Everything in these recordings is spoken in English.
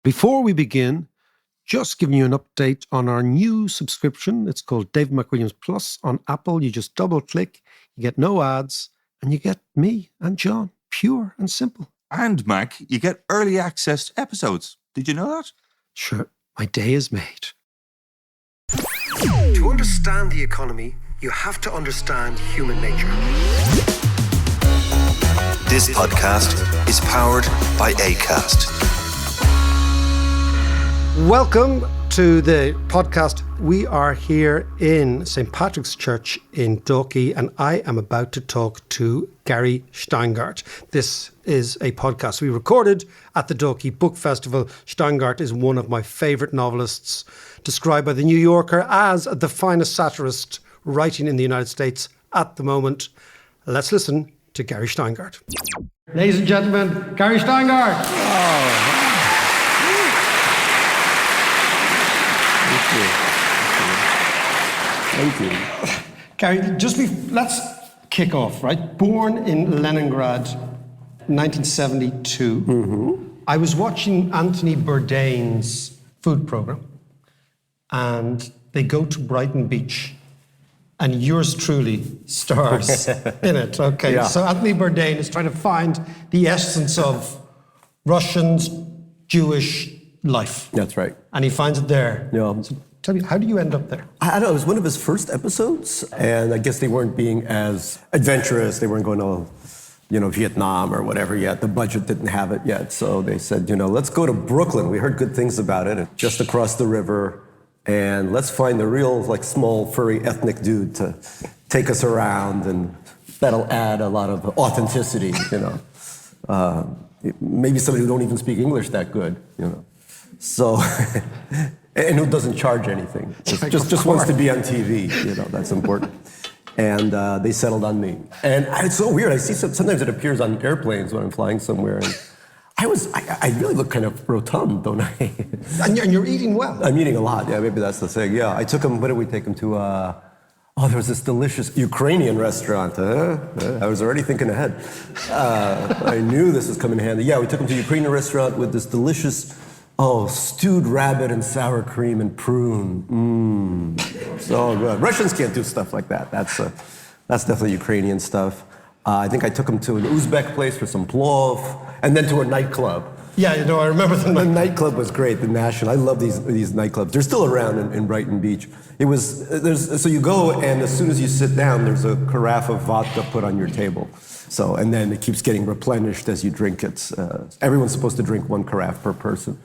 Before we begin, just giving you an update on our new subscription. It's called Dave McWilliams Plus on Apple. You just double click, you get no ads, and you get me and John, pure and simple. And Mac, you get early access to episodes. Did you know that? Sure, my day is made. To understand the economy, you have to understand human nature. This podcast is powered by Acast. Welcome to the podcast. We are here in St. Patrick's Church in Dalkey, and I am about to talk to Gary Shteyngard. This is a podcast we recorded at the Dalkey Book Festival. Shteyngard is one of my favourite novelists, described by The New Yorker as the finest satirist writing in the United States at the moment. Let's listen to Gary Shteyngard. Ladies and gentlemen, Gary Shteyngard. Oh. Thank you. Gary, let's kick off, right? Born in Leningrad, 1972. Mm-hmm. I was watching Anthony Bourdain's food program, and they go to Brighton Beach, and yours truly stars in it. Okay, yeah. So Anthony Bourdain is trying to find the essence of Russians, Jewish life. That's right. And he finds it there. Yeah. So tell me, how do you end up there? I don't know, it was one of his first episodes, and I guess they weren't being as adventurous. They weren't going to, Vietnam or whatever yet. The budget didn't have it yet. So they said, let's go to Brooklyn. We heard good things about it, just across the river, and let's find the real, small, furry, ethnic dude to take us around, and that'll add a lot of authenticity, Maybe somebody who don't even speak English that good, So... And who doesn't charge anything, just wants to be on TV, that's important. And they settled on me. And it's so weird, I see sometimes it appears on airplanes when I'm flying somewhere, and I really look kind of rotund, don't I? And you're eating well. I'm eating a lot, yeah, maybe that's the thing, yeah. I took him, what did we take him to? There was this delicious Ukrainian restaurant. I was already thinking ahead. I knew this was coming in handy. Yeah, we took him to a Ukrainian restaurant with this delicious stewed rabbit and sour cream and prune. So good. Russians can't do stuff like that. That's definitely Ukrainian stuff. I think I took him to an Uzbek place for some plov, and then to a nightclub. Yeah, I remember the nightclub was great. The National. I love these nightclubs. They're still around in Brighton Beach. So you go, and as soon as you sit down, there's a carafe of vodka put on your table. So, and then it keeps getting replenished as you drink it. Everyone's supposed to drink one carafe per person.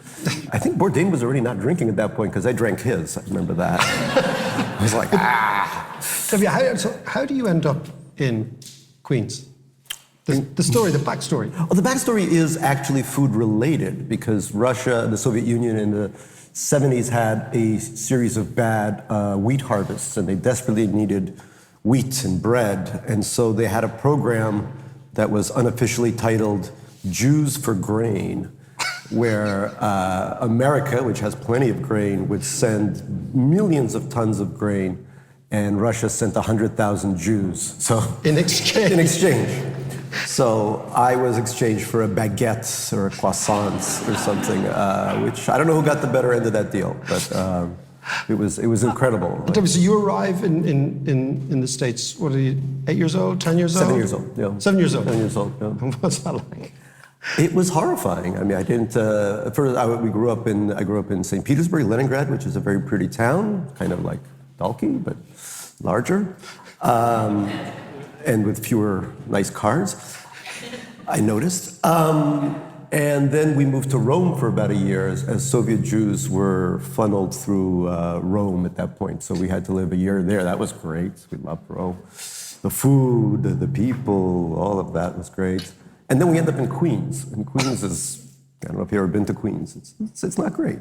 I think Bourdain was already not drinking at that point because I drank his. I remember that. I was like, Tell me, how do you end up in Queens? The story, the backstory. The backstory is actually food related because Russia, the Soviet Union in the 70s had a series of bad wheat harvests, and they desperately needed wheat and bread. And so they had a program that was unofficially titled Jews for Grain, where America, which has plenty of grain, would send millions of tons of grain, and Russia sent 100,000 Jews. So in exchange. In exchange. So I was exchanged for a baguette or a croissant or something, which I don't know who got the better end of that deal, but it was incredible. So you arrive in the States, what are you, 8 years old, 10 years old? 7 years old, yeah. 7 years old? 7 years old, yeah. What's that like? It was horrifying. I mean, I didn't, first I grew up in St. Petersburg, Leningrad, which is a very pretty town, kind of like Dalkey, but larger. And with fewer nice cars, I noticed. And then we moved to Rome for about a year as Soviet Jews were funneled through Rome at that point. So we had to live a year there. That was great. We loved Rome. The food, the people, all of that was great. And then we ended up in Queens. And Queens is, I don't know if you've ever been to Queens. It's not great.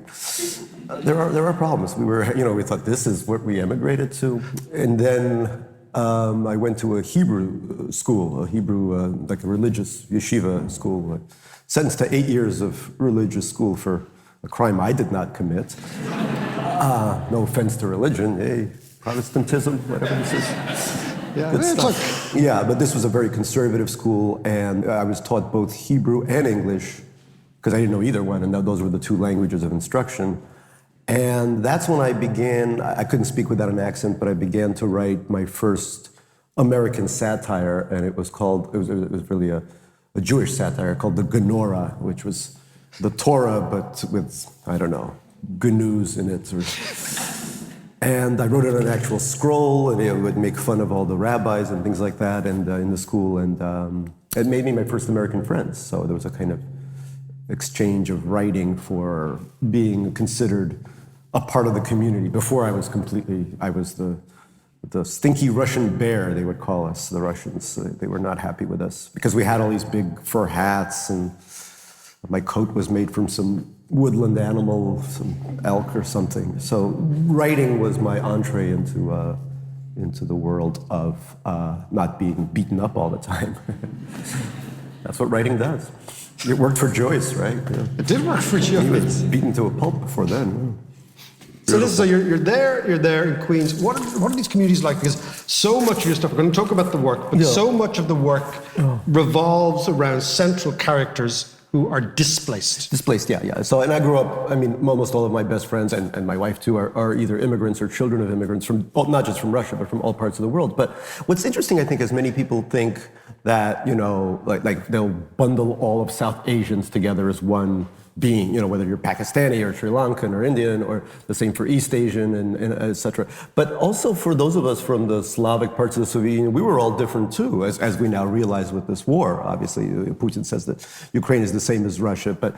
There are problems. We thought this is what we emigrated to. And then I went to a Hebrew school, like a religious yeshiva school, sentenced to 8 years of religious school for a crime I did not commit. No offense to religion, Protestantism, whatever this is. Yeah, Good stuff. Yeah, but this was a very conservative school, and I was taught both Hebrew and English because I didn't know either one, and those were the two languages of instruction. And that's when I began, I couldn't speak without an accent, but I began to write my first American satire, and it was really a Jewish satire called the Genorah, which was the Torah, but with, I don't know, gnus in it. And I wrote it on an actual scroll, and it would make fun of all the rabbis and things like that, and in the school, and it made me my first American friends. So there was a kind of exchange of writing for being considered a part of the community. Before I was the stinky Russian bear, they would call us, the Russians. They were not happy with us because we had all these big fur hats, and my coat was made from some woodland animal, some elk or something. So writing was my entree into the world of not being beaten up all the time. That's what writing does. It worked for Joyce, right? Yeah. It did work for Joyce. He was beaten to a pulp before then. So you're there in Queens. What are these communities like? Because so much of your stuff, we're going to talk about the work, but so much of the work revolves around central characters who are displaced. Displaced, yeah. So, and I grew up, almost all of my best friends, and my wife too, are either immigrants or children of immigrants from, not just from Russia, but from all parts of the world. But what's interesting, I think, is many people think that, like they'll bundle all of South Asians together as one being, whether you're Pakistani or Sri Lankan or Indian, or the same for East Asian and et cetera. But also for those of us from the Slavic parts of the Soviet Union, we were all different too, as we now realize with this war. Obviously, Putin says that Ukraine is the same as Russia, but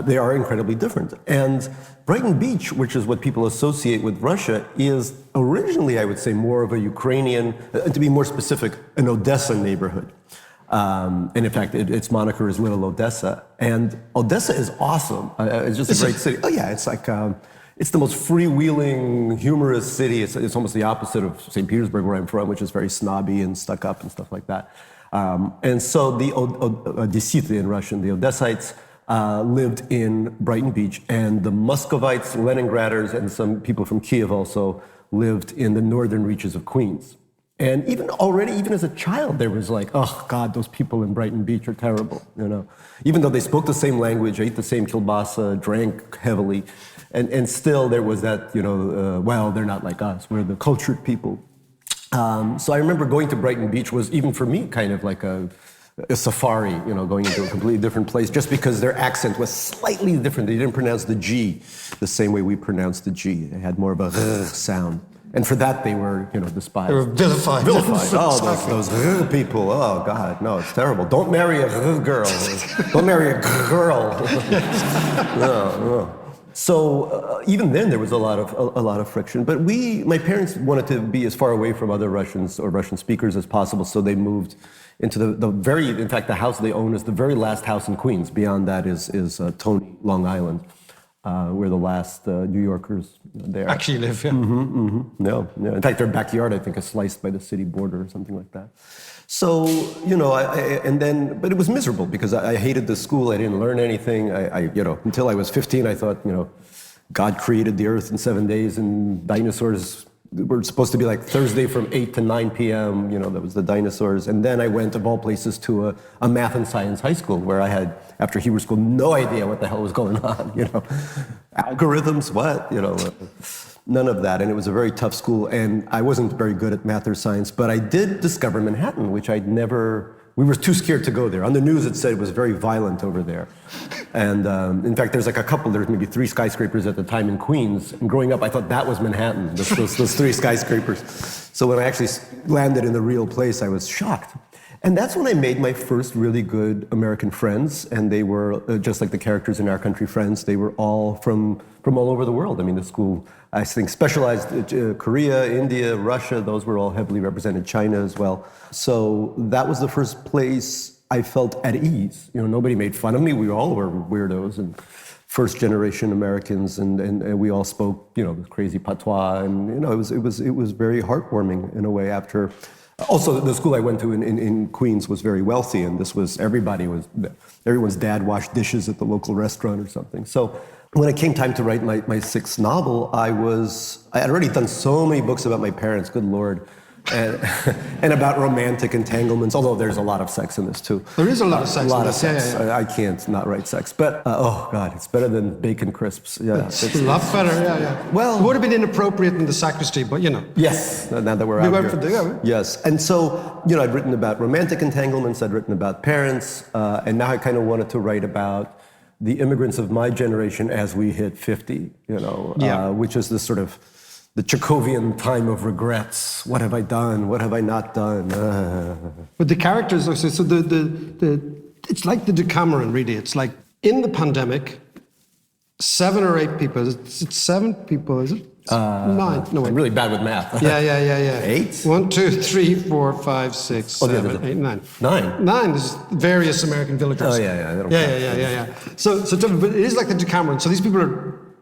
they are incredibly different. And Brighton Beach, which is what people associate with Russia, is originally, I would say, more of a Ukrainian, to be more specific, an Odessa neighborhood. And in fact, its moniker is Little Odessa. And Odessa is awesome. It's just a great city. Oh yeah, it's like, it's the most freewheeling, humorous city. It's almost the opposite of St. Petersburg, where I'm from, which is very snobby and stuck up and stuff like that. And so the Odessite in Russian, the Odessites, lived in Brighton Beach, and the Muscovites, Leningraders, and some people from Kiev also lived in the northern reaches of Queens. And even as a child, there was like, oh God, those people in Brighton Beach are terrible, Even though they spoke the same language, ate the same kielbasa, drank heavily, and still there was that, well, they're not like us, we're the cultured people. So I remember going to Brighton Beach was, even for me, kind of like a safari, going into a completely different place, just because their accent was slightly different. They didn't pronounce the G the same way we pronounce the G. They had more of a sound. And for that, they were, despised. They were vilified. Oh, those people. Oh, God, no, it's terrible. Don't marry a girl. Don't marry a girl. No. So even then, there was a lot of friction. But my parents wanted to be as far away from other Russians or Russian speakers as possible, so they moved into in fact, the house they own is the very last house in Queens. Beyond that is Tony, Long Island. We're the last New Yorkers there. Actually live, yeah. No. In fact, their backyard, I think, is sliced by the city border or something like that. So, but it was miserable because I hated the school. I didn't learn anything. Until I was 15, I thought, God created the earth in 7 days, and dinosaurs were supposed to be like Thursday from 8 to 9 p.m., that was the dinosaurs. And then I went, of all places, to a math and science high school where I had, after Hebrew school, no idea what the hell was going on, Algorithms, what, none of that. And it was a very tough school, and I wasn't very good at math or science, but I did discover Manhattan, which we were too scared to go there. On the news, it said it was very violent over there. And in fact, there's there's maybe 3 skyscrapers at the time in Queens. And growing up, I thought that was Manhattan, those 3 skyscrapers. So when I actually landed in the real place, I was shocked. And that's when I made my first really good American friends. And they were, just like the characters in Our Country Friends, they were all from all over the world. The school, I think, specialized Korea, India, Russia. Those were all heavily represented, China as well. So that was the first place I felt at ease. Nobody made fun of me. We all were weirdos and first-generation Americans, and we all spoke, the crazy patois. And, it was very heartwarming in a way after. Also, the school I went to in Queens was very wealthy, and everyone's dad washed dishes at the local restaurant or something. So when it came time to write my 6th novel, I had already done so many books about my parents, good Lord. and about romantic entanglements, although there's a lot of sex in this too. There is a lot of sex in this. Yeah. I can't not write sex. But, oh God, it's better than bacon crisps. Yeah, it's a lot better, yeah. Well, it would have been inappropriate in the sacristy, but you know. Yes, now that we're out here. Yes, and so, I'd written about romantic entanglements, I'd written about parents, and now I kind of wanted to write about the immigrants of my generation as we hit 50, which is this sort of the Chekhovian time of regrets. What have I done? What have I not done? But the characters, so it's like the Decameron, really. It's like in the pandemic, 7 or 8 people. It's 7 people, is it? 9. No, wait. I'm really bad with math. Yeah. 8? 1, 2, 3, 4, 5, 6, 7, 8, 9. 9? 9. There's various American villagers. Oh, yeah. Yeah. So, but it is like the Decameron. So these people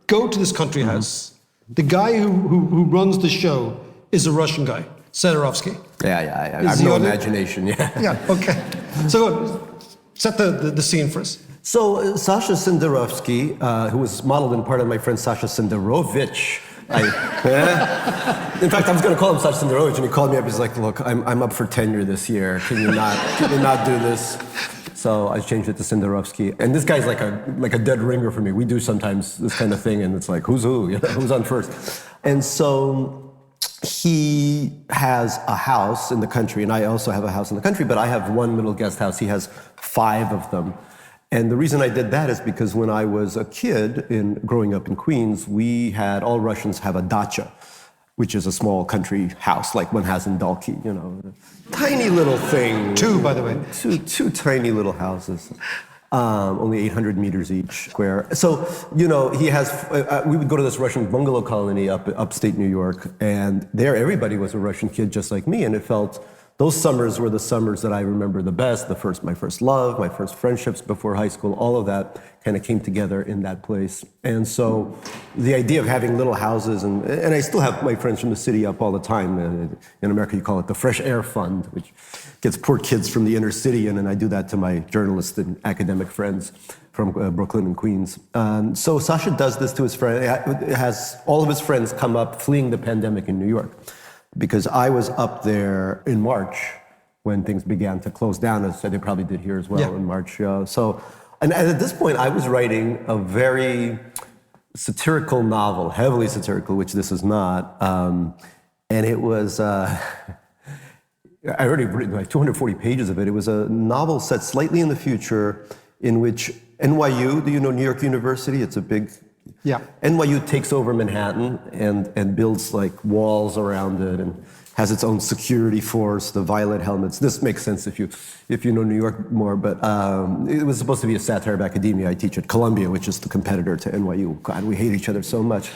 go to this country house. The guy who runs the show is a Russian guy, Satirist. Yeah. I have no imagination, Yeah, okay. So go set the scene for us. So Sasha Senderovsky, who was modeled in part on my friend Sasha Senderovich. In fact, I was going to call him Sasha Senderovich, and he called me up. He's like, "Look, I'm up for tenure this year. Can you not do this?" So I changed it to Senderovsky. And this guy's like a dead ringer for me. We do sometimes this kind of thing, and it's like, who's who? Who's on first? And so he has a house in the country, and I also have a house in the country, but I have one little guest house. He has 5 of them. And the reason I did that is because when I was a kid, growing up in Queens, all Russians have a dacha, which is a small country house like one has in Dalkey, Tiny little thing. 2, by the way. Two tiny little houses. Only 800 meters each square. So, he has, we would go to this Russian bungalow colony upstate New York, and there everybody was a Russian kid just like me, and it felt, those summers were the summers that I remember the best, my first love, my first friendships before high school, all of that kind of came together in that place. And so the idea of having little houses, and I still have my friends from the city up all the time. In America, you call it the Fresh Air Fund, which gets poor kids from the inner city, and I do that to my journalist and academic friends from Brooklyn and Queens. So Sasha does this to his friend, has all of his friends come up fleeing the pandemic in New York. Because I was up there in March when things began to close down, as they probably did here as well in March. And at this point, I was writing a very satirical novel, heavily satirical, which this is not. And it was, I already written like 240 pages of it. It was a novel set slightly in the future in which NYU, do you know New York University? It's a big... Yeah. NYU takes over Manhattan and builds like walls around it and has its own security force, the violet helmets. This makes sense if you know New York more, but it was supposed to be a satire of academia. I teach at Columbia, which is the competitor to NYU. God, we hate each other so much.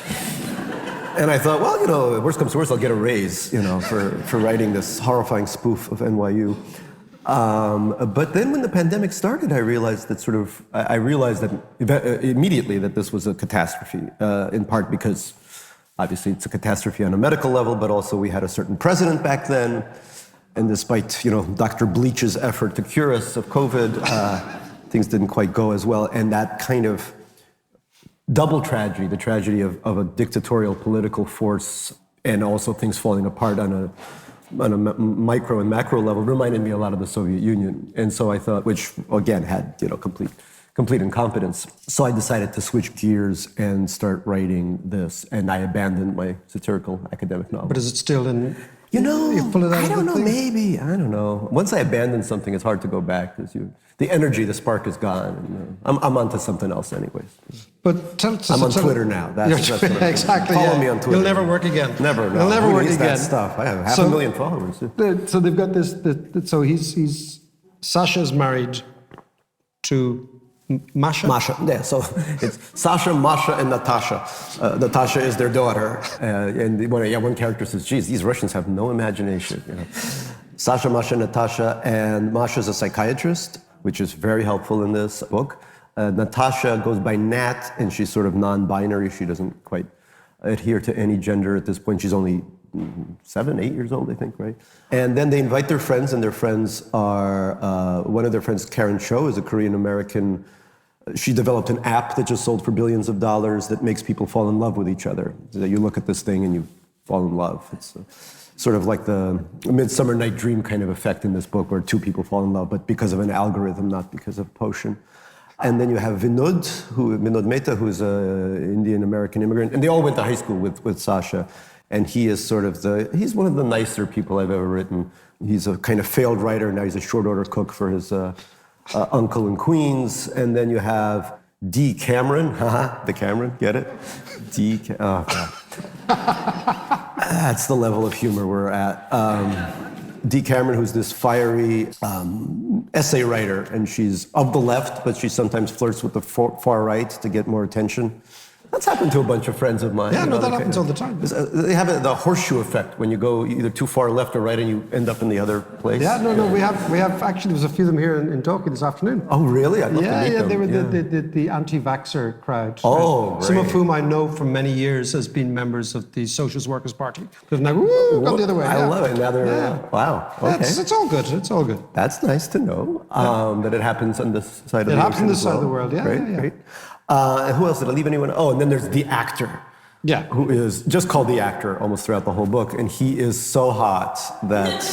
And I thought, well, worst comes to worst, I'll get a raise, for writing this horrifying spoof of NYU. But then when the pandemic started, I realized immediately that this was a catastrophe, in part because obviously it's a catastrophe on a medical level, but also we had a certain president back then. And despite, Dr. Bleach's effort to cure us of COVID, things didn't quite go as well. And that kind of double tragedy, the tragedy of a dictatorial political force and also things falling apart on a micro and macro level, reminded me a lot of the Soviet Union. And so I thought, which again had, complete incompetence. So I decided to switch gears and start writing this, and I abandoned my satirical academic novel. But is it still in... I don't know, maybe. I don't know. Once I abandon something, it's hard to go back because the energy, the spark is gone. And, I'm onto something else anyways. But I'm on Twitter now. That's what exactly. Follow me on Twitter. You'll never work again. Never. No. You'll never work again. That stuff. I have 500,000 followers. So they've got this. So Sasha's married to Masha? Masha, yeah. So it's Sasha, Masha, and Natasha. Natasha is their daughter. And one character says, geez, these Russians have no imagination. Sasha, Masha, Natasha. And Masha's a psychiatrist, which is very helpful in this book. Natasha goes by Nat, and she's sort of non-binary. She doesn't quite adhere to any gender at this point. She's only 7, 8 years old, I think, right? And then they invite their friends, and their friends are, one of their friends, Karen Cho, is a Korean-American. She developed an app that just sold for billions of dollars that makes people fall in love with each other. So you look at this thing and you fall in love. sort of like the Midsummer Night Dream kind of effect in this book, where two people fall in love, but because of an algorithm, not because of potion. And then you have Vinod Mehta, who's an Indian-American immigrant, and they all went to high school with Sasha. And he is he's one of the nicer people I've ever written. He's a kind of failed writer, now he's a short order cook for his uncle in Queens. And then you have D. Cameron, the Cameron, get it? Oh God. That's the level of humor we're at. D. Cameron, who's this fiery essay writer, and she's of the left, but she sometimes flirts with the far right to get more attention. That's happened to a bunch of friends of mine. Yeah, no, that happens all the time. They have the horseshoe effect when you go either too far left or right and you end up in the other place. Yeah, no, we have actually, there was a few of them here in Dalkey this afternoon. Oh, really? I'd love to meet them. They were the anti-vaxxer crowd. Oh, great. Some of whom I know from many years as being members of the Socialist Workers' Party. They've now gone the other way. I love it. Now they're, wow, okay. It's all good, it's all good. That's nice to know, that it happens on this side of the world. It happens on this side of the world, Great. And who else? Did I leave anyone? Oh, and then there's the actor. Yeah. Who is just called the actor almost throughout the whole book. And he is so hot that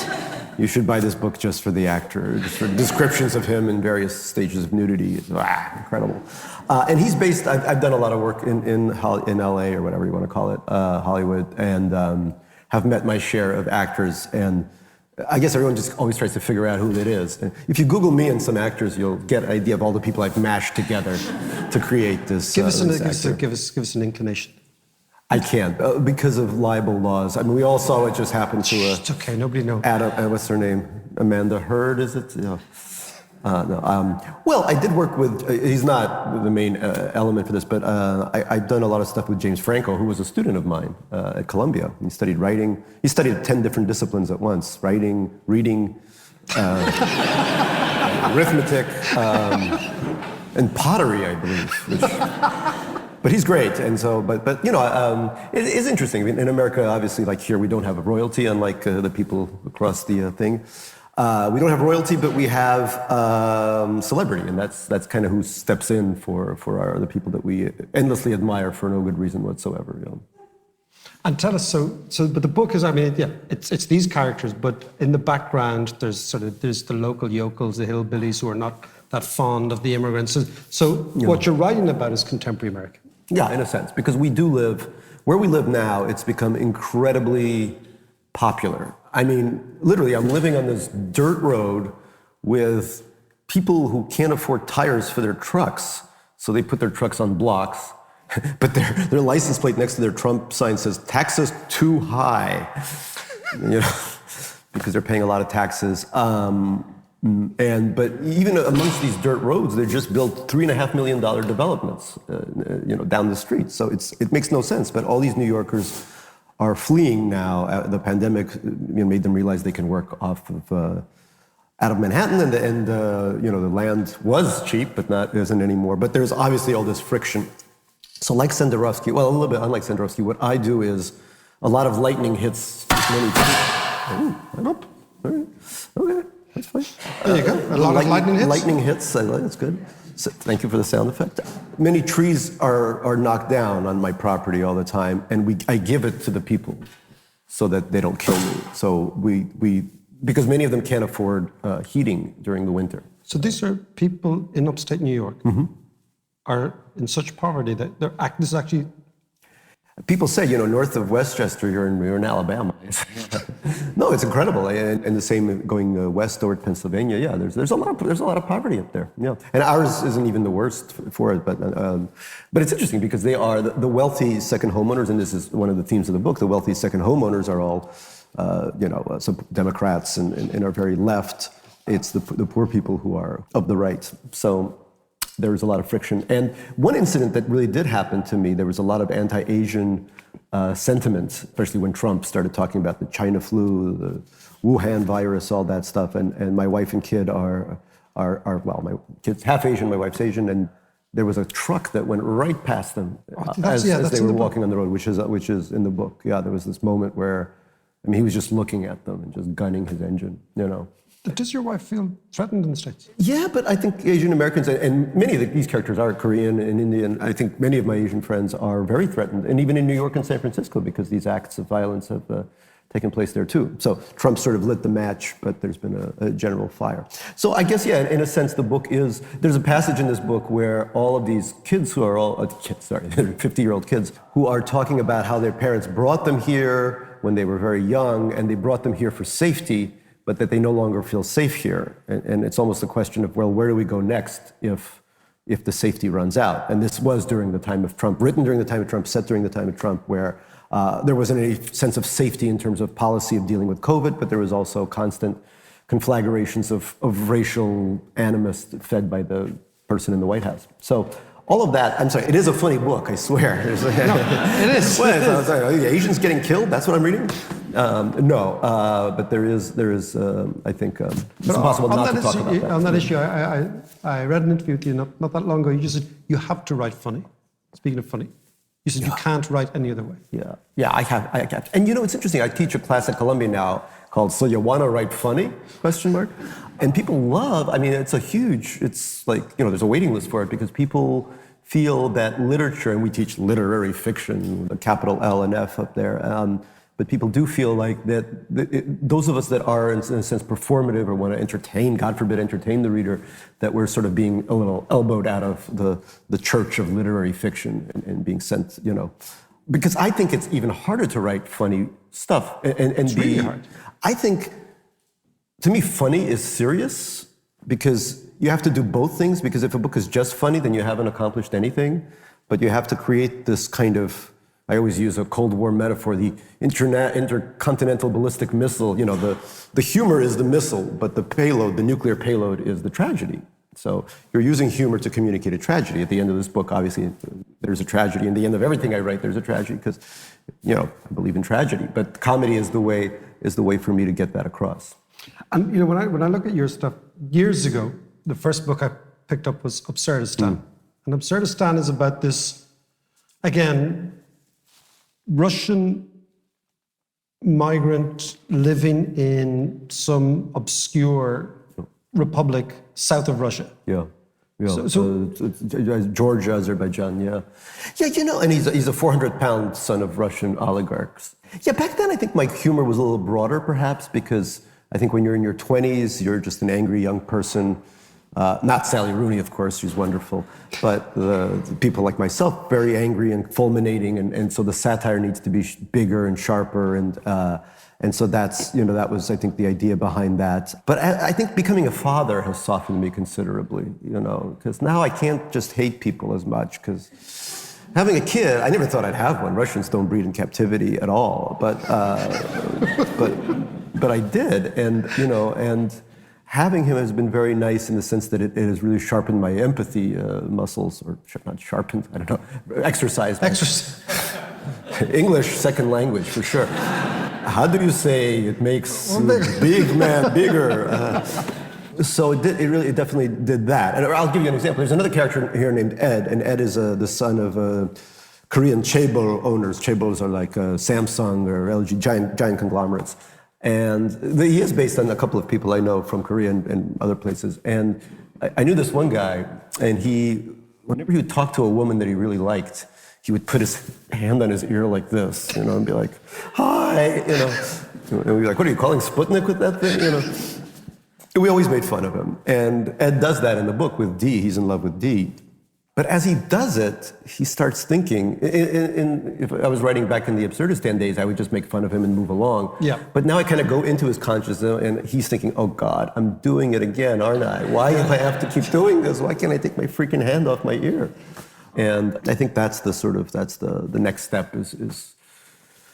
you should buy this book just for the actor. Just for descriptions of him in various stages of nudity. Incredible. And he's based, I've done a lot of work in LA or whatever you want to call it, Hollywood, and have met my share of actors. And I guess everyone just always tries to figure out who it is. And if you Google me and some actors, you'll get an idea of all the people I've mashed together to create this. Give us an inclination. I can't because of libel laws. I mean, we all saw what just happened to It's okay, nobody knows. what's her name? Amanda Heard, is it? No. Well, I did work with. He's not the main element for this, but I've done a lot of stuff with James Franco, who was a student of mine at Columbia. He studied writing. He studied 10 different disciplines at once: writing, reading, arithmetic, and pottery, I believe. But he's great, and so, but you know, it is interesting. I mean, in America, obviously, like here, we don't have a royalty, unlike the people across the thing. We don't have royalty, but we have celebrity, and that's kind of who steps in for the people that we endlessly admire for no good reason whatsoever. You know. And tell us, but the book is, I mean, yeah, it's these characters, but in the background, there's the local yokels, the hillbillies who are not that fond of the immigrants. So what you're writing about is contemporary America. Yeah, in a sense, because we do live where we live now. It's become incredibly popular. I mean, literally, I'm living on this dirt road with people who can't afford tires for their trucks, so they put their trucks on blocks, but their license plate next to their Trump sign says, taxes too high, you know, because they're paying a lot of taxes. But even amongst these dirt roads, they just built $3.5 million developments, down the street. So it makes no sense, but all these New Yorkers are fleeing now. The pandemic made them realize they can work off of out of Manhattan, and the land was cheap, but isn't anymore. But there's obviously all this friction. So like Senderovsky, well, a little bit unlike Senderovsky, what I do is a lot of lightning hits many people. Okay, that's fine. There you go. A lot of lightning hits. Lightning hits. That's good. So, thank you for the sound effect. Many trees are knocked down on my property all the time, and I give it to the people so that they don't kill me. So because many of them can't afford heating during the winter. So these are people in upstate New York are in such poverty that this is actually. People say, north of Westchester, you're in Alabama. No, it's incredible, and the same going west toward Pennsylvania. Yeah, there's a lot of poverty up there. Yeah, and ours isn't even the worst for it, but it's interesting because they are the wealthy second homeowners, and this is one of the themes of the book. The wealthy second homeowners are all, some Democrats and are very left. It's the poor people who are of the right. So. There was a lot of friction. And one incident that really did happen to me, there was a lot of anti-Asian sentiment, especially when Trump started talking about the China flu, the Wuhan virus, all that stuff. And my wife and kid are my kid's half Asian, my wife's Asian, and there was a truck that went right past them as they were walking on the road, which is in the book. Yeah, there was this moment where, he was just looking at them and just gunning his engine, Does your wife feel threatened in the States? Yeah, but I think Asian Americans, and many of these characters are Korean and Indian. I think many of my Asian friends are very threatened, and even in New York and San Francisco, because these acts of violence taken place there too. So Trump sort of lit the match, but there's been a general fire. So I guess, yeah, in a sense, the book is, there's a passage in this book where all of these kids who are all, 50-year-old kids, who are talking about how their parents brought them here when they were very young, and they brought them here for safety, but that they no longer feel safe here. And it's almost a question of, well, where do we go next if the safety runs out? And this was during the time of Trump, written during the time of Trump, set during the time of Trump, where there wasn't any sense of safety in terms of policy of dealing with COVID, but there was also constant conflagrations of racial animus fed by the person in the White House. So all of that, I'm sorry, it is a funny book, I swear. No, it is. Are the Asians getting killed? That's what I'm reading? No, but there is. I think it's impossible not to talk about that. On that issue, I read an interview with you not that long ago. You just said you have to write funny. Speaking of funny, you said you can't write any other way. Yeah, I have. And you know, it's interesting. I teach a class at Columbia now called "So You Want to Write Funny?" ? And people love. I mean, it's like, you know, there's a waiting list for it because people feel that literature, and we teach literary fiction, the capital L and F up there. But people do feel like that those of us that are, in a sense, performative or want to entertain, God forbid, entertain the reader, that we're sort of being a little elbowed out of the church of literary fiction and being sent, you know. Because I think it's even harder to write funny stuff. It's really hard. I think, to me, funny is serious because you have to do both things. Because if a book is just funny, then you haven't accomplished anything. But you have to create this kind of, I always use a Cold War metaphor, the intercontinental ballistic missile. You know, the humor is the missile, but the payload, the nuclear payload, is the tragedy. So you're using humor to communicate a tragedy. At the end of this book, obviously, there's a tragedy. In the end of everything I write, there's a tragedy because, you know, I believe in tragedy. But comedy is the way for me to get that across. And you know, when I look at your stuff, years ago, the first book I picked up was Absurdistan. And Absurdistan is about this, again, Russian migrant living in some obscure republic south of Russia. Yeah. So Georgia, Azerbaijan, yeah. Yeah, you know, and he's a 400-pound son of Russian oligarchs. Yeah, back then I think my humor was a little broader, perhaps, because I think when you're in your 20s, you're just an angry young person. Not Sally Rooney, of course, she's wonderful, but the people like myself, very angry and fulminating, and so the satire needs to be bigger and sharper, and so that's, you know, that was, I think, the idea behind that. But I think becoming a father has softened me considerably, you know, because now I can't just hate people as much, because having a kid, I never thought I'd have one. Russians don't breed in captivity at all, but I did, and, you know, and having him has been very nice in the sense that it has really sharpened my empathy muscles, or not sharpened, I don't know, exercised. English, second language, for sure. How do you say it makes big man bigger? So it definitely did that. And I'll give you an example. There's another character here named Ed, and Ed is the son of Korean chaebol owners. Chaebols are like Samsung or LG, giant conglomerates. And he is based on a couple of people I know from Korea and other places. And I knew this one guy, and whenever he would talk to a woman that he really liked, he would put his hand on his ear like this, you know, and be like, "Hi," you know. And we'd be like, "What are you calling Sputnik with that thing?" You know. We always made fun of him. And Ed does that in the book with Dee. He's in love with Dee. But as he does it, he starts thinking, if I was writing back in the Absurdistan days, I would just make fun of him and move along. Yeah. But now I kind of go into his consciousness, and he's thinking, oh God, I'm doing it again, aren't I? Why do I have to keep doing this? Why can't I take my freaking hand off my ear? And I think that's the next step is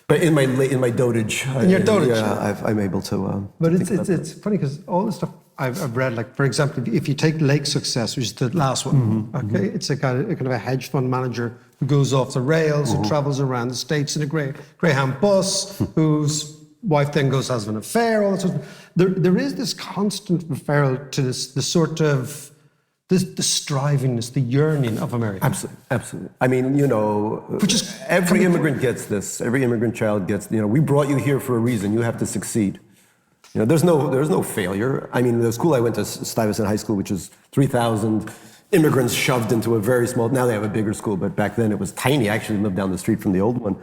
but in my dotage. In your dotage. Yeah, I'm able to. But it's funny because all the stuff I've read, like, for example, if you take Lake Success, which is the last one, okay, it's a kind of a hedge fund manager who goes off the rails, who travels around the States in a Greyhound bus, whose wife then goes has an affair, all that sort of stuff. There is this constant referral to the sort of the strivingness, the yearning of America. Absolutely. I mean, you know, every immigrant gets this. Every immigrant child gets, you know, we brought you here for a reason. You have to succeed. You know, there's no failure. I mean, the school I went to, Stuyvesant High School, which is 3,000 immigrants shoved into a very small, now they have a bigger school, but back then it was tiny. I actually lived down the street from the old one.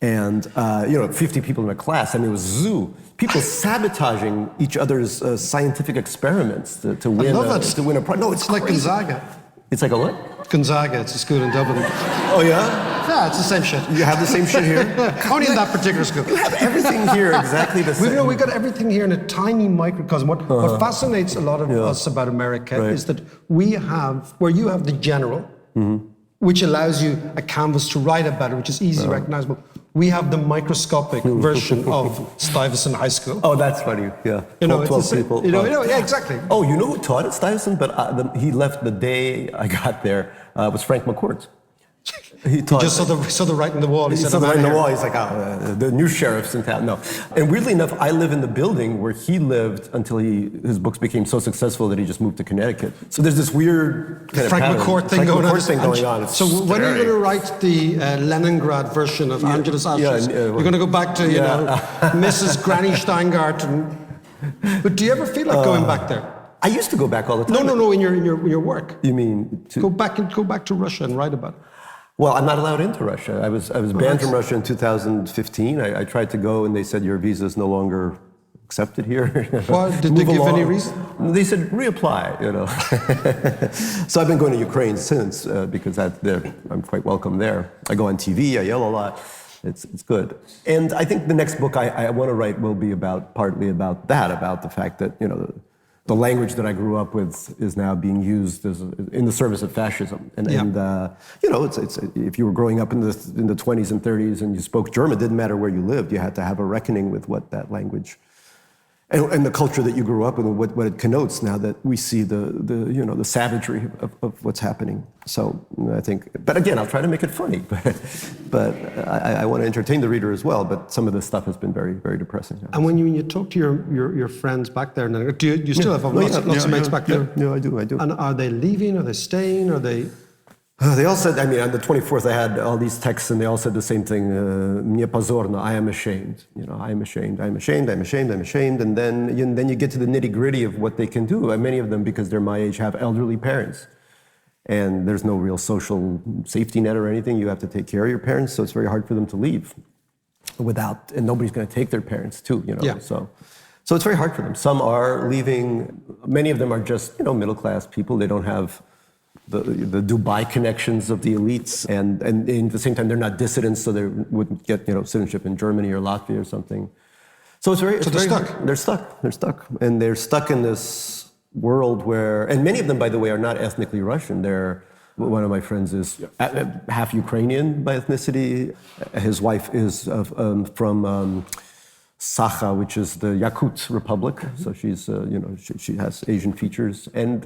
And 50 people in a class. I mean, it was zoo. People sabotaging each other's scientific experiments to win. I love it. To win a prize. No, it's like crazy. Gonzaga. It's like a what? Gonzaga, it's a school in Dublin. Oh yeah. Yeah, it's the same shit. You have the same shit here. Only in that particular school. You have everything here exactly the same. We've got everything here in a tiny microcosm. What fascinates a lot of us about America is that we have, where you have the general, which allows you a canvas to write about it, which is easily recognizable. We have the microscopic version of Stuyvesant High School. Oh, that's funny. Yeah. 12 people. Yeah, exactly. Oh, you know who taught at Stuyvesant? But he left the day I got there. Was Frank McCourt. He just saw the writing on the wall. He saw the writing on the wall. He's like, the new sheriff's in town. No. And weirdly enough, I live in the building where he lived until his books became so successful that he just moved to Connecticut. So there's this weird kind of Frank McCourt thing going on. It's so when are you going to write the Leningrad version of Angelus Ashes? You're going to go back to Mrs. Granny Shteyngard. But do you ever feel like going back there? I used to go back all the time. No. In your work. You mean go back to Russia and write about it? Well, I'm not allowed into Russia. I was banned from Russia in 2015. I tried to go, and they said your visa is no longer accepted here. Well, did they give any reason? They said reapply. So I've been going to Ukraine since because I'm quite welcome there. I go on TV. I yell a lot. It's good. And I think the next book I want to write will be partly about that, about the fact that the language that I grew up with is now being used in the service of fascism. And it's if you were growing up in the 20s and 30s and you spoke German, it didn't matter where you lived. You had to have a reckoning with what that language and the culture that you grew up with, and what it connotes. Now that we see the savagery of what's happening. So I think, but again, I'll try to make it funny. But I want to entertain the reader as well. But some of this stuff has been very, very depressing. And when you talk to your friends back there, do you still have lots of mates back there? Yeah, I do. And are they leaving? Are they staying? Are they? They all said, on the 24th, I had all these texts, and they all said the same thing, "Мне позорно, I am ashamed." I am ashamed, I'm ashamed, I'm ashamed, I'm ashamed. And then you get to the nitty-gritty of what they can do. And many of them, because they're my age, have elderly parents. And there's no real social safety net or anything. You have to take care of your parents, so it's very hard for them to leave and nobody's going to take their parents too, Yeah. So it's very hard for them. Some are leaving. Many of them are just, middle-class people. They don't have the Dubai connections of the elites, and at the same time they're not dissidents, so they wouldn't get citizenship in Germany or Latvia or something. So it's very. So they're stuck. They're stuck, and they're stuck in this world where, and many of them, by the way, are not ethnically Russian. One of my friends is half Ukrainian by ethnicity. His wife is from Sakha, which is the Yakut Republic. So she's she has Asian features, and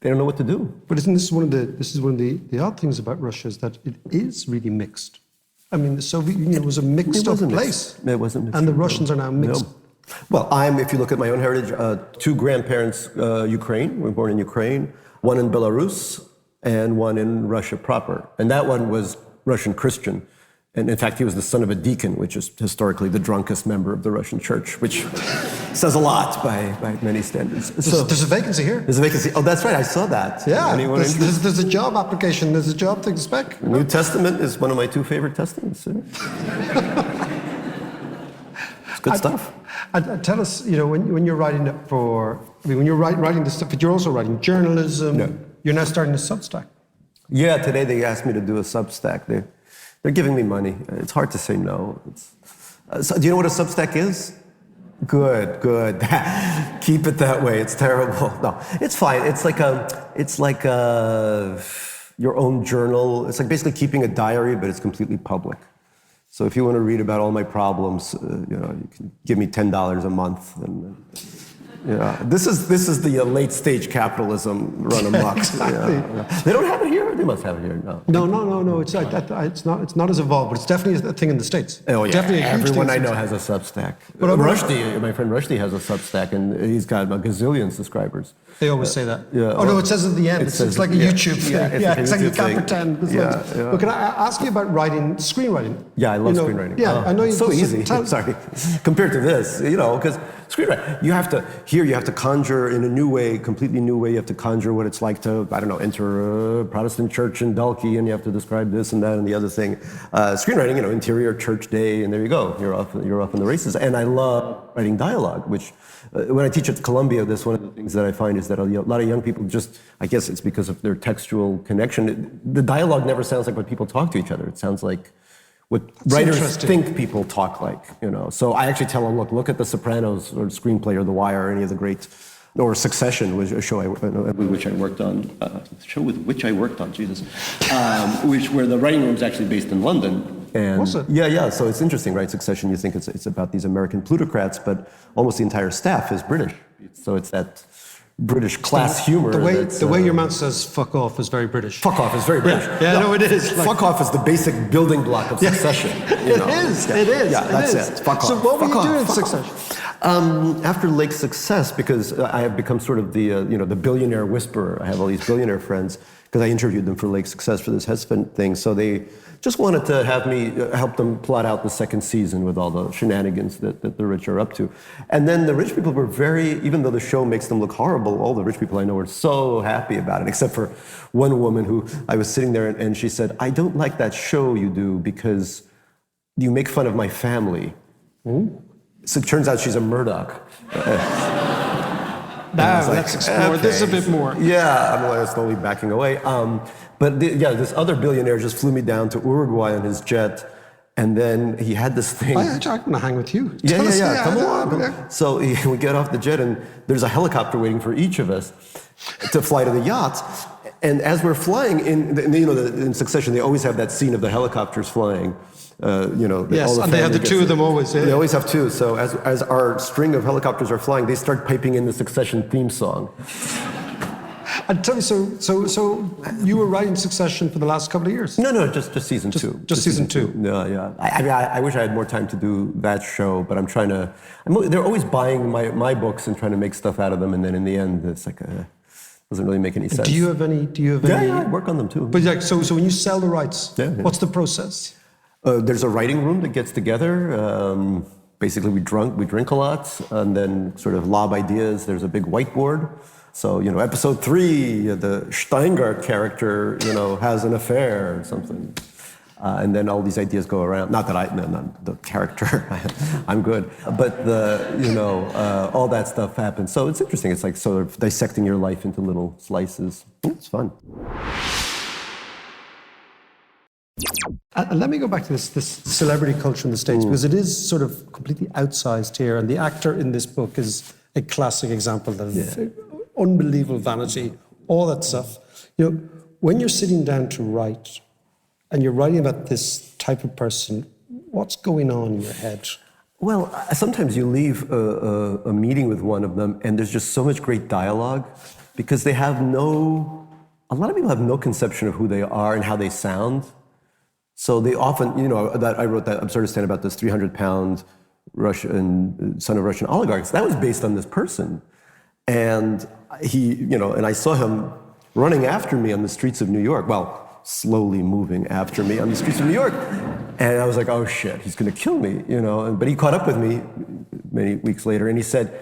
they don't know what to do. But isn't this one of the odd things about Russia is that it is really mixed. I mean, the Soviet Union was a mixed up place. It wasn't mixed. And the Russians are now mixed. No. Well, if you look at my own heritage, two grandparents, Ukraine, were born in Ukraine, one in Belarus and one in Russia proper. And that one was Russian Christian. And in fact, he was the son of a deacon, which is historically the drunkest member of the Russian church, which says a lot by many standards. There's a vacancy here. There's a vacancy. Oh, that's right. I saw that. Yeah. There's a job application. There's a job to spec. The New Testament is one of my two favorite testaments. It's good stuff. Tell us, when you're writing it when you're writing this stuff, but you're also writing journalism. Yeah. You're now starting a Substack. Yeah, today they asked me to do a Substack. They're giving me money. It's hard to say no. So do you know what a Substack is? Good. Keep it that way. It's terrible. No, it's fine. It's like your own journal. It's like basically keeping a diary, but it's completely public. So if you want to read about all my problems, you can give me $10 a month. And, this is the late stage capitalism run amok. Exactly. They don't have it here. They must have it here. No. It's not as evolved, but it's definitely a thing in the States. Oh yeah. Definitely a huge Everyone thing I know has a Substack. But Rushdie, my friend Rushdie has a Substack, and he's got a gazillion subscribers. They always say that. Yeah. Oh no, it says at the end. It's like a YouTube thing. It's like you can't pretend. But can I ask you about screenwriting? Yeah, I love screenwriting. Yeah, I know you. So easy. Sorry, compared to this, because Screenwriting. You have to conjure in a new way, completely new way. You have to conjure what it's like to, I don't know, enter a Protestant church in Dalkey, and you have to describe this and that and the other thing. Screenwriting, interior church day, and there you go. You're off in the races. And I love writing dialogue, which when I teach at Columbia, that's one of the things that I find is that a lot of young people just, I guess it's because of their textual connection. The dialogue never sounds like what people talk to each other. It sounds like what writers think people talk like, So I actually tell them, look at The Sopranos or Screenplay or The Wire or any of the great, or Succession, was a show with which I worked on, Jesus, where the writing room is actually based in London. And was it? Yeah. So it's interesting, right? Succession, you think it's about these American plutocrats, but almost the entire staff is British. So it's that British class humor. The way your man says "fuck off" is very British. Fuck off is very British. Yeah, no, it is. Fuck off is the basic building block of Succession. It is. Yeah, that's it. Fuck off. So what were you doing in Succession? After Lake Success, because I have become sort of the billionaire whisperer. I have all these billionaire friends because I interviewed them for Lake Success for this Headspin thing. So they just wanted to have me help them plot out the second season with all the shenanigans that the rich are up to. And then the rich people were even though the show makes them look horrible, all the rich people I know were so happy about it, except for one woman who I was sitting there and she said, "I don't like that show you do because you make fun of my family." So it turns out she's a Murdoch. Now, let's explore this a bit more. Yeah, I'm slowly backing away. But this other billionaire just flew me down to Uruguay on his jet, and then he had this thing. I'm going to hang with you. Yeah. Come along. So we get off the jet, and there's a helicopter waiting for each of us to fly to the yacht. And as we're flying, in Succession, they always have that scene of the helicopters flying. Yes, and they have the two of them always. Yeah. They always have two. So as our string of helicopters are flying, they start piping in the Succession theme song. And tell me, so you were writing Succession for the last couple of years? No, just season two. Just season two. Yeah. I wish I had more time to do that show, but I'm trying to. They're always buying my books and trying to make stuff out of them, and then in the end, it's like doesn't really make any sense. Do you have any? Yeah, I work on them too. But so when you sell the rights, what's the process? There's a writing room that gets together. Basically, we drink a lot, and then sort of lob ideas. There's a big whiteboard. So, episode 3, the Shteyngard character, has an affair or something. And then all these ideas go around. Not the character, I'm good. But all that stuff happens. So it's interesting. It's like sort of dissecting your life into little slices. It's fun. And let me go back to this celebrity culture in the States, because it is sort of completely outsized here. And the actor in this book is a classic example of unbelievable vanity, all that stuff. When you're sitting down to write and you're writing about this type of person, what's going on in your head? Well, sometimes you leave a meeting with one of them and there's just so much great dialogue because a lot of people have no conception of who they are and how they sound. So they often, that I wrote that absurdist about this 300-pound Russian son of Russian oligarchs. That was based on this person. And and I saw him running after me on the streets of New York. Well, slowly moving after me on the streets of New York. And I was like, oh shit, he's gonna kill me, But he caught up with me many weeks later and he said,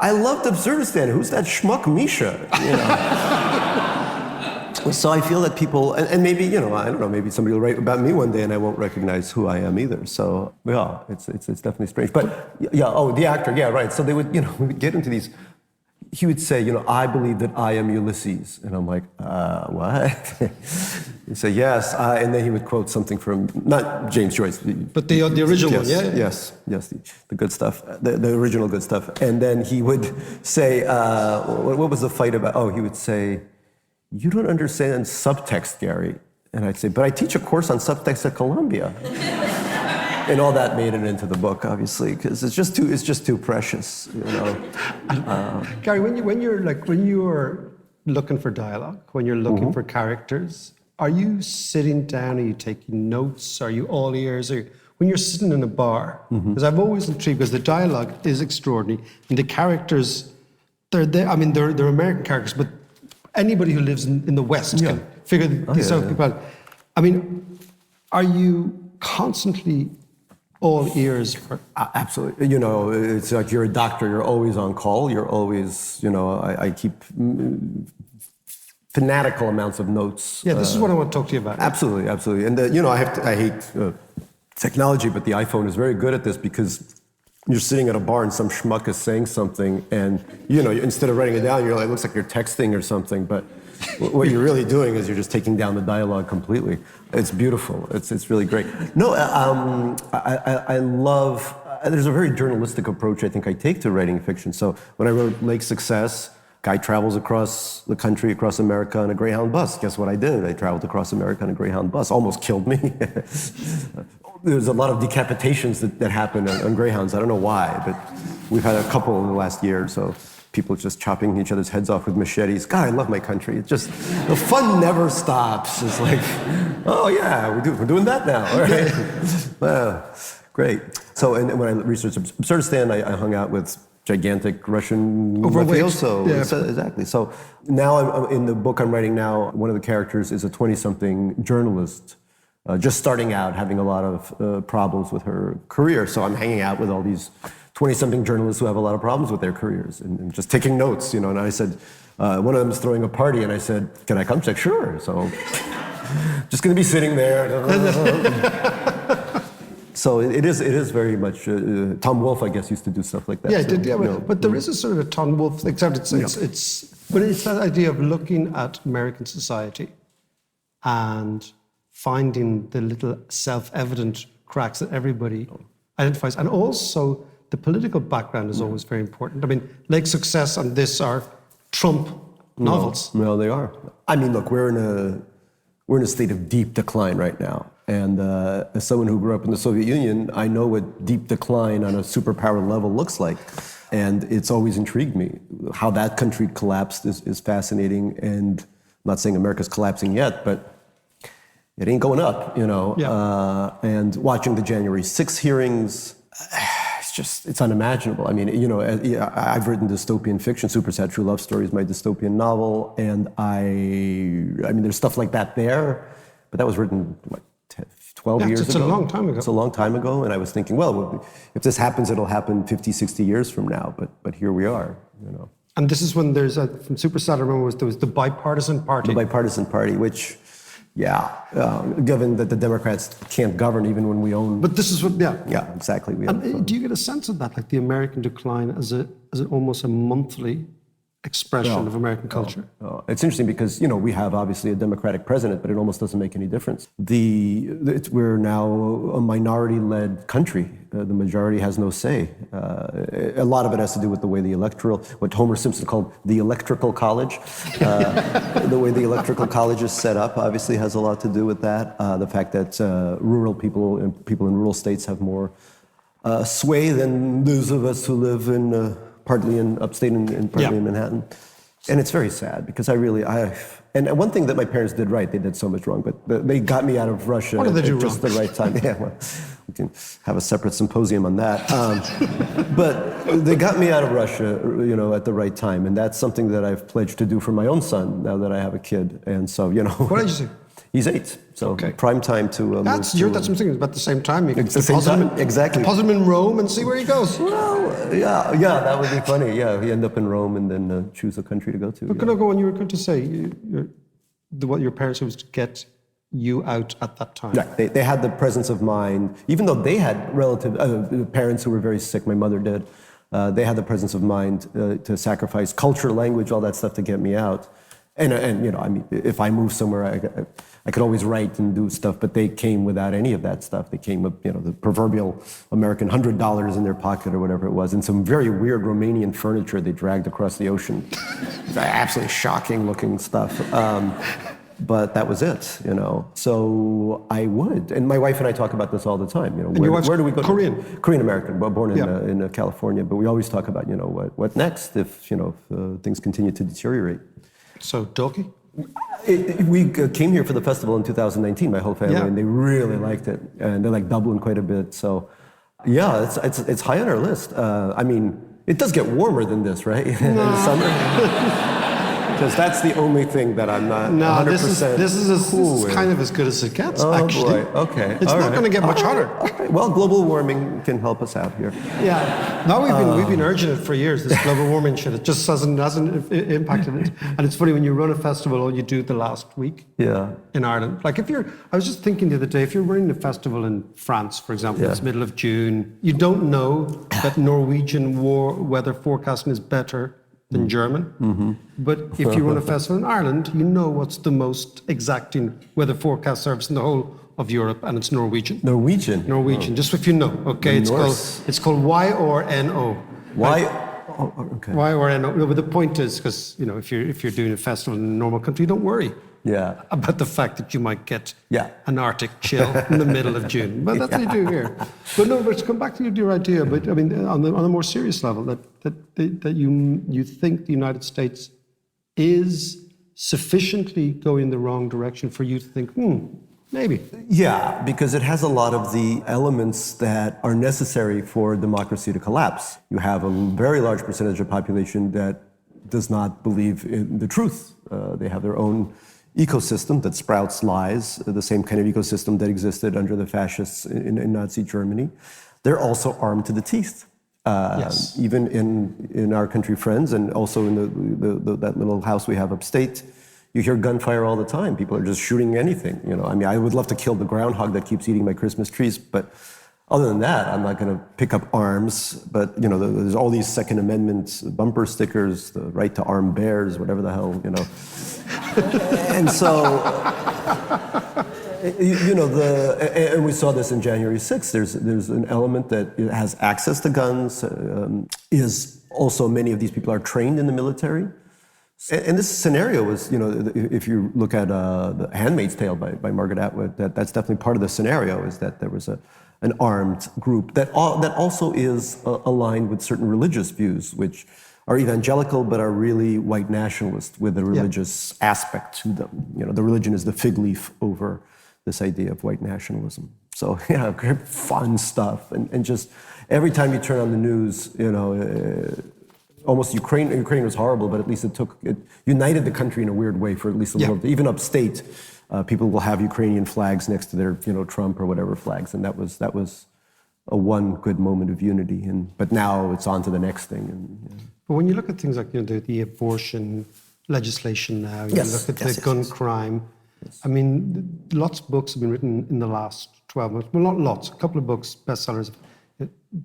I loved Absurdistan. Who's that schmuck Misha? So I feel that people, and maybe, I don't know, maybe somebody will write about me one day and I won't recognize who I am either. So, yeah, it's definitely strange. But, the actor, right. So they would, we would get into these, he would say, I believe that I am Ulysses. And I'm like, what? He'd say, yes. And then he would quote something from, not James Joyce. But the original one, yeah? Yes, the good stuff, the original good stuff. And then he would say, what was the fight about? Oh, he would say, you don't understand subtext, Gary. And I'd say, but I teach a course on subtext at Columbia. And all that made it into the book, obviously, because it's just too precious, Gary, when you're looking for dialogue, when you're looking for characters, are you sitting down? Are you taking notes? Are you all ears? When you're sitting in a bar, because I've always intrigued, because the dialogue is extraordinary, and the characters, they're American characters, but anybody who lives in the West can figure these out. I mean, are you constantly all ears. Absolutely. It's like you're a doctor. You're always on call. You're always, I keep fanatical amounts of notes. Yeah, this is what I want to talk to you about. Absolutely, absolutely. And, I hate technology, but the iPhone is very good at this because you're sitting at a bar and some schmuck is saying something and, instead of writing it down, you're like, it looks like you're texting or something, but what you're really doing is you're just taking down the dialogue completely. It's beautiful. It's really great. No, I love, there's a very journalistic approach I think I take to writing fiction. So when I wrote Lake Success, guy travels across the country, across America on a Greyhound bus. Guess what I did? I traveled across America on a Greyhound bus. Almost killed me. There's a lot of decapitations that happen on Greyhounds. I don't know why, but we've had a couple in the last year or so. People just chopping each other's heads off with machetes. God, I love my country. It's just, the fun never stops. It's like, oh yeah, we're doing that now. All right. Wow, great. So, and when I researched Absurdistan, I hung out with gigantic Russian mafioso. Yeah. Exactly. So now I'm in the book I'm writing now, one of the characters is a 20-something journalist, just starting out, having a lot of problems with her career. So I'm hanging out with all these 20-something journalists who have a lot of problems with their careers and just taking notes, And I said, one of them is throwing a party, and I said, "Can I come?" She said, "Sure." So just going to be sitting there. So it is very much Tom Wolfe, I guess, used to do stuff like that. Yeah, So, but there is a sort of a Tom Wolfe, except but it's that idea of looking at American society and finding the little self-evident cracks that everybody identifies, and also the political background is always very important. I mean, Lake Success and this are Trump novels. No, they are. I mean, look, we're in a state of deep decline right now. And as someone who grew up in the Soviet Union, I know what deep decline on a superpower level looks like. And it's always intrigued me. How that country collapsed is fascinating. And I'm not saying America's collapsing yet, but it ain't going up, Yeah. And watching the January 6 hearings, it's unimaginable. I mean, I've written dystopian fiction. Super Sad True Love Story is my dystopian novel. And I mean, there's stuff like that there, but that was written, 12 years ago? It's a long time ago. It's a long time ago. And I was thinking, well, if this happens, it'll happen 50, 60 years from now. But here we are, And this is when there's from Super Sad, I remember there was the bipartisan party. The bipartisan party, which, given that the Democrats can't govern even when we own... But this is what, Yeah, exactly. Do you get a sense of that, like the American decline as almost a monthly expression of American culture? It's interesting because, we have obviously a Democratic president, but it almost doesn't make any difference. We're now a minority-led country. The majority has no say. A lot of it has to do with the way what Homer Simpson called the electrical college. The way the electrical college is set up obviously has a lot to do with that. The fact that rural people in rural states have more sway than those of us who live in partly in upstate and partly in Manhattan. And it's very sad because and one thing that my parents did right, they did so much wrong, but they got me out of Russia What did they do at just wrong? the right time. Yeah, well, we can have a separate symposium on that. But they got me out of Russia, at the right time. And that's something that I've pledged to do for my own son now that I have a kid. And so, What did you say? He's 8, so prime time to That's move what I'm saying. It's about the same time. You can It's the same time, exactly. Deposit him in Rome and see where he goes. Well, yeah, that would be funny. Yeah, he end up in Rome and then choose a country to go to. But can I go on? You were going to say what your parents was to get you out at that time. Yeah, they had the presence of mind, even though they had parents who were very sick. My mother did. They had the presence of mind to sacrifice culture, language, all that stuff to get me out. And I mean, if I moved somewhere, I could always write and do stuff, but they came without any of that stuff. They came with, the proverbial American $100 in their pocket or whatever it was, and some very weird Romanian furniture they dragged across the ocean. Absolutely shocking looking stuff. But that was it, So I would, and my wife and I talk about this all the time. Where do we go? Korean. Korean American, born in California. But we always talk about, what next if things continue to deteriorate. So Dalkey? We came here for the festival in 2019, my whole family, and they really liked it, and they like Dublin quite a bit. So, it's high on our list. I mean, it does get warmer than this, right? In the summer. because that's the only thing that I'm not 100% this is cool with. kind of as good as it gets, Oh, actually. boy. Okay. It's All not right. going to get much hotter. All right. Well, global warming can help us out here. Yeah. No, we've been urging it for years, this global warming shit. It just hasn't impacted it. And it's funny, when you run a festival, all you do the last week in Ireland. Like I was just thinking the other day, if you're running a festival in France, for example, it's middle of June, you don't know that Norwegian weather forecasting is better than German. Mm-hmm. But if you run a festival in Ireland, you know what's the most exacting weather forecast service in the whole of Europe, and it's Norwegian. Norwegian, just if you know. Okay, it's called YORNO. Why? Right? Oh, okay. YORNO. No, but the point is, because if you're doing a festival in a normal country, don't worry. Yeah. About the fact that you might get an Arctic chill in the middle of June. But that's what you do here. But no, but to come back to your idea, but I mean, on a more serious level, that you think the United States is sufficiently going the wrong direction for you to think, maybe. Yeah, because it has a lot of the elements that are necessary for democracy to collapse. You have a very large percentage of the population that does not believe in the truth. They have their own ecosystem that sprouts lies, the same kind of ecosystem that existed under the fascists in Nazi Germany. They're also armed to the teeth. Yes. Even in our country friends, and also in that little house we have upstate, you hear gunfire all the time. People are just shooting anything. I mean, I would love to kill the groundhog that keeps eating my Christmas trees, but other than that, I'm not going to pick up arms. But there's all these Second Amendment bumper stickers, the right to arm bears, whatever the hell, And so, and we saw this in January 6th. There's an element that has access to guns. Is also many of these people are trained in the military. And this scenario was, if you look at The Handmaid's Tale by Margaret Atwood, that's definitely part of the scenario, is that there was an armed group that also is aligned with certain religious views, which are evangelical but are really white nationalist with a religious aspect to them. The religion is the fig leaf over this idea of white nationalism. So, great fun stuff. And just every time you turn on the news, almost Ukraine was horrible, but at least it united the country in a weird way for at least a little bit. Even upstate, people will have Ukrainian flags next to their, Trump or whatever flags, and that was a one good moment of unity. But now it's on to the next thing. But when you look at things like the abortion legislation now, you look at the gun crime. I mean, lots of books have been written in the last 12 months. Well, not lots. A couple of books, bestsellers.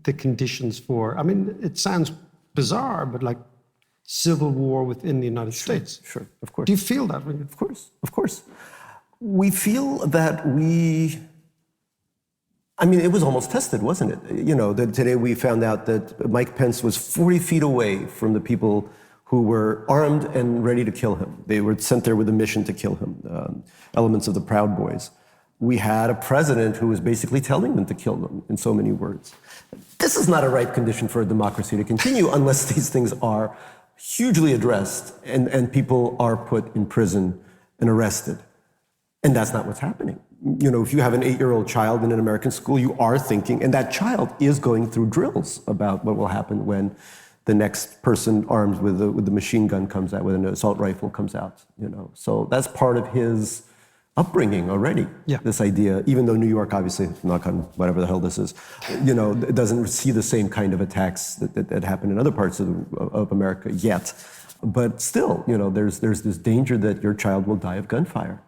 The conditions for. I mean, it sounds bizarre, but like civil war within the United States. Sure, of course. Do you feel that? Of course. We feel that it was almost tested, wasn't it? That today we found out that Mike Pence was 40 feet away from the people who were armed and ready to kill him. They were sent there with a mission to kill him, elements of the Proud Boys. We had a president who was basically telling them to kill them in so many words. This is not a right condition for a democracy to continue unless these things are hugely addressed and people are put in prison and arrested. And that's not what's happening. If you have an 8-year-old child in an American school, you are thinking, and that child is going through drills about what will happen when the next person armed with the machine gun comes out, with an assault rifle comes out. So that's part of his upbringing already. Yeah. This idea, even though New York, obviously, knock on whatever the hell this is, it doesn't see the same kind of attacks that happen in other parts of America yet. But still, there's this danger that your child will die of gunfire.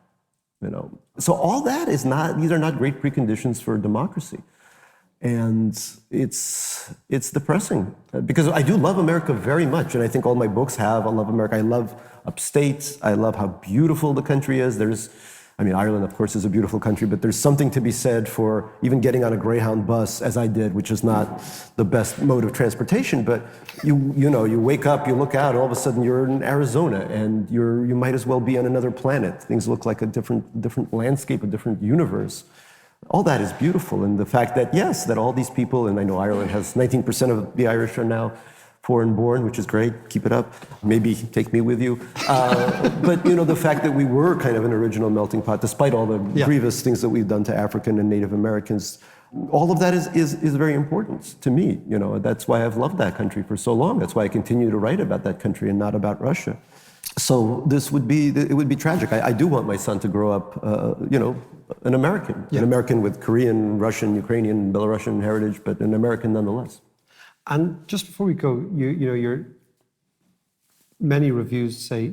So all that these are not great preconditions for democracy. And it's depressing because I do love America very much. And I think all my books have, I love America. I love upstate. I love how beautiful the country is. Ireland, of course, is a beautiful country, but there's something to be said for even getting on a Greyhound bus, as I did, which is not the best mode of transportation. But you wake up, you look out, all of a sudden you're in Arizona, and you might as well be on another planet. Things look like a different landscape, a different universe. All that is beautiful, and the fact that that all these people, and I know Ireland has 19% of the Irish are now foreign-born, which is great. Keep it up. Maybe take me with you. But the fact that we were kind of an original melting pot, despite all the grievous things that we've done to African and Native Americans, all of that is very important to me. That's why I've loved that country for so long. That's why I continue to write about that country and not about Russia. So it would be tragic. I do want my son to grow up, an American with Korean, Russian, Ukrainian, Belarusian heritage, but an American nonetheless. And just before we go, your many reviews say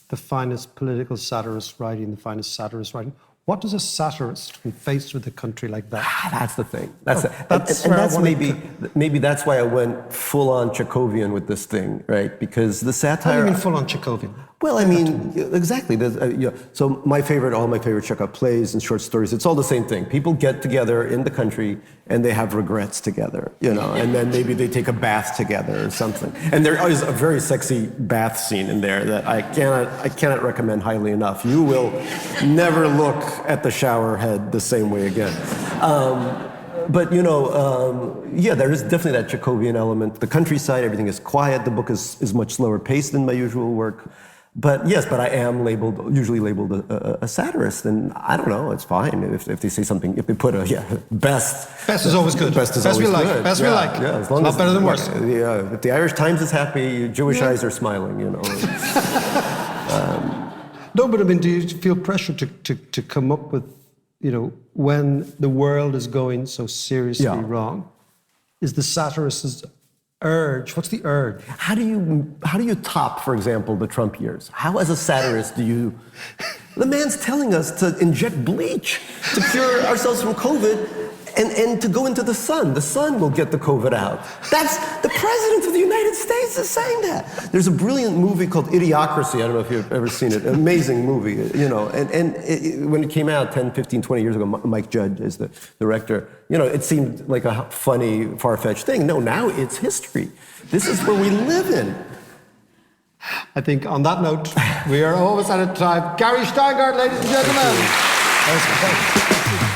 the finest political satirist writing, the finest satirist writing. What does a satirist, when faced with a country like that? That's the thing. Maybe that's why I went full on Chekhovian with this thing, right? Because the satire. How do you mean full on Chekhovian? Well, I mean, exactly. So all my favorite Chekhov plays and short stories, it's all the same thing. People get together in the country and they have regrets together, and then maybe they take a bath together or something. And there is a very sexy bath scene in there that I cannot recommend highly enough. You will never look at the shower head the same way again. But there is definitely that Chekhovian element. The countryside, everything is quiet. The book is much slower paced than my usual work. But yes, I am usually labeled a satirist, and I don't know, it's fine if they say something, if they put best. Best is always good. Best we like. Best we like. Yeah, as long it's not better than worse. Yeah, if the Irish Times is happy, Jewish eyes are smiling, No, but I mean, do you feel pressure to come up with, when the world is going so seriously wrong? Is the satirist's urge? What's the urge? How do you top, for example, the Trump years? How, as a satirist, do you? The man's telling us to inject bleach to cure ourselves from COVID. And to go into the sun. The sun will get the COVID out. That's the president of the United States is saying that. There's a brilliant movie called Idiocracy. I don't know if you've ever seen it. An amazing movie, when it came out 10, 15, 20 years ago, Mike Judge is the director. It seemed like a funny, far-fetched thing. No, now it's history. This is where we live in. I think on that note, we are almost out of time. Gary Shteyngard, ladies and gentlemen. Thank you.